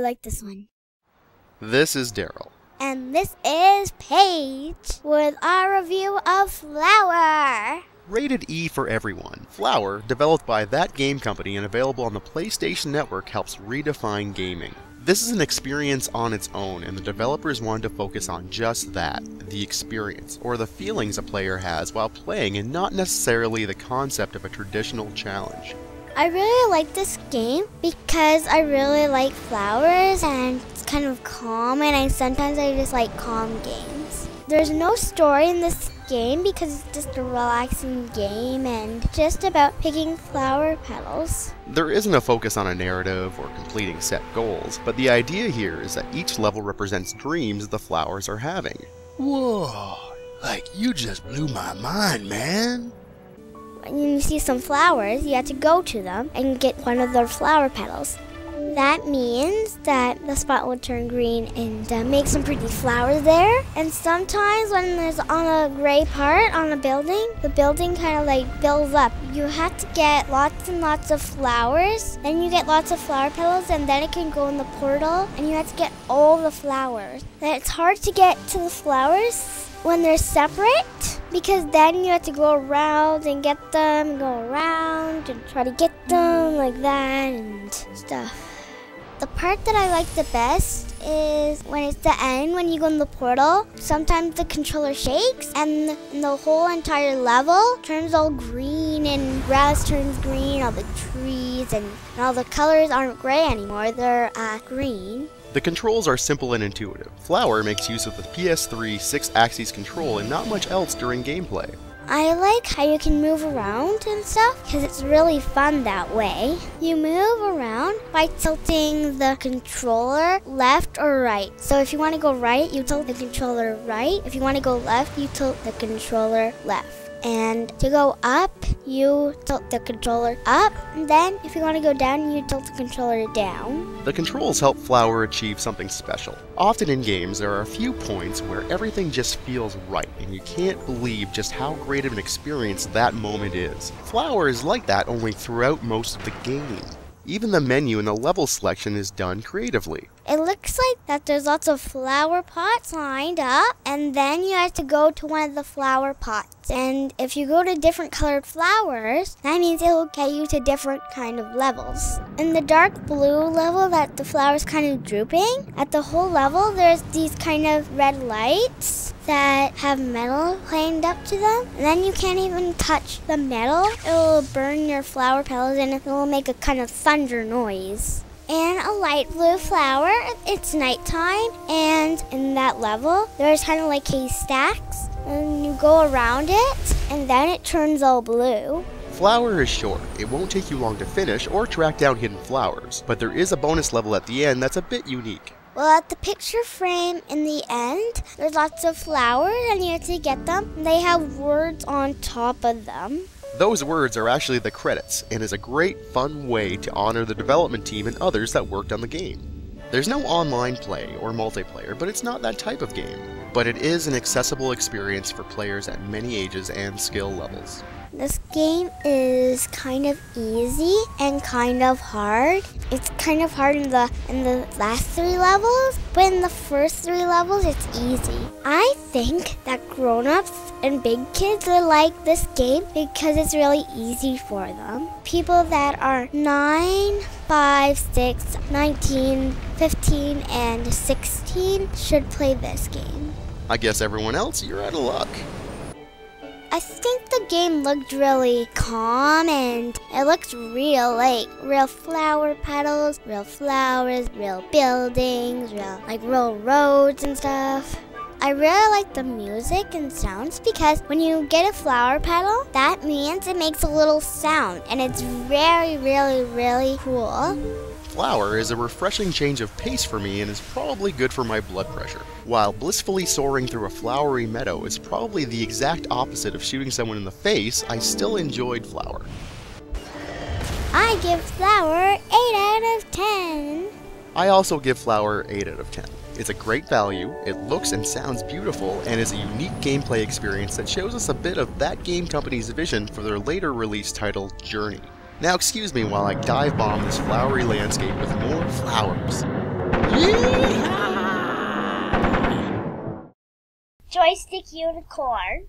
like this one. This is Daryl. And this is Paige with our review of Flower. Rated E for everyone, Flower, developed by Thatgamecompany and available on the PlayStation Network, helps redefine gaming. This is an experience on its own, and the developers wanted to focus on just that, the experience, or the feelings a player has while playing, and not necessarily the concept of a traditional challenge. I really like this game because I really like flowers and it's kind of calm, and sometimes I just like calm games. There's no story in this game because it's just a relaxing game and just about picking flower petals. There isn't a focus on a narrative or completing set goals, but the idea here is that each level represents dreams the flowers are having. Whoa, like you just blew my mind, man. When you see some flowers, you have to go to them and get one of their flower petals. That means that the spot will turn green and make some pretty flowers there. And sometimes when there's on a gray part on a building, the building kind of like builds up. You have to get lots and lots of flowers. Then you get lots of flower petals, and then it can go in the portal, and you have to get all the flowers. Then it's hard to get to the flowers when they're separate, because then you have to go around and get them, go around and try to get them like that and stuff. The part that I like the best is when it's the end, when you go in the portal. Sometimes the controller shakes and the whole entire level turns all green, and grass turns green, all the trees and all the colors aren't gray anymore, they're green. The controls are simple and intuitive. Flower makes use of the PS3 six-axis control and not much else during gameplay. I like how you can move around and stuff because it's really fun that way. You move around by tilting the controller left or right. So if you want to go right, you tilt the controller right. If you want to go left, you tilt the controller left. And to go up, you tilt the controller up. And then if you want to go down, you tilt the controller down. The controls help Flower achieve something special. Often in games, there are a few points where everything just feels right, and you can't believe just how great of an experience that moment is. Flower is like that, only throughout most of the game. Even the menu and the level selection is done creatively. It looks like that there's lots of flower pots lined up, and then you have to go to one of the flower pots. And if you go to different colored flowers, that means it will get you to different kind of levels. In the dark blue level that the flower's kind of drooping, at the whole level there's these kind of red lights that have metal clamped up to them. And then you can't even touch the metal. It will burn your flower petals and it will make a kind of thunder noise. And a light blue flower, it's nighttime, and in that level there's kind of like haystacks, and you go around it and then it turns all blue. Flower is short. It won't take you long to finish or track down hidden flowers, but there is a bonus level at the end that's a bit unique. Well, at the picture frame in the end, there's lots of flowers and you have to get them. They have words on top of them. Those words are actually the credits, and is a great, fun way to honor the development team and others that worked on the game. There's no online play or multiplayer, but it's not that type of game. But it is an accessible experience for players at many ages and skill levels. This game is kind of easy and kind of hard. It's kind of hard in the last 3 levels, but in the first 3 levels it's easy. I think that grown-ups and big kids will like this game because it's really easy for them. People that are 9, 5, 6, 19, 15, and 16 should play this game. I guess everyone else, you're out of luck. I think the game looked really calm and it looked real, like real flower petals, real flowers, real buildings, real roads and stuff. I really like the music and sounds because when you get a flower petal, that means it makes a little sound, and it's very, really, really cool. Flower is a refreshing change of pace for me and is probably good for my blood pressure. While blissfully soaring through a flowery meadow is probably the exact opposite of shooting someone in the face, I still enjoyed Flower. I give Flower 8 out of 10. I also give Flower 8 out of 10. It's a great value, it looks and sounds beautiful, and is a unique gameplay experience that shows us a bit of Thatgamecompany's vision for their later release title, Journey. Now excuse me while I dive bomb this flowery landscape with more flowers. Yeehaw! Joystick unicorn.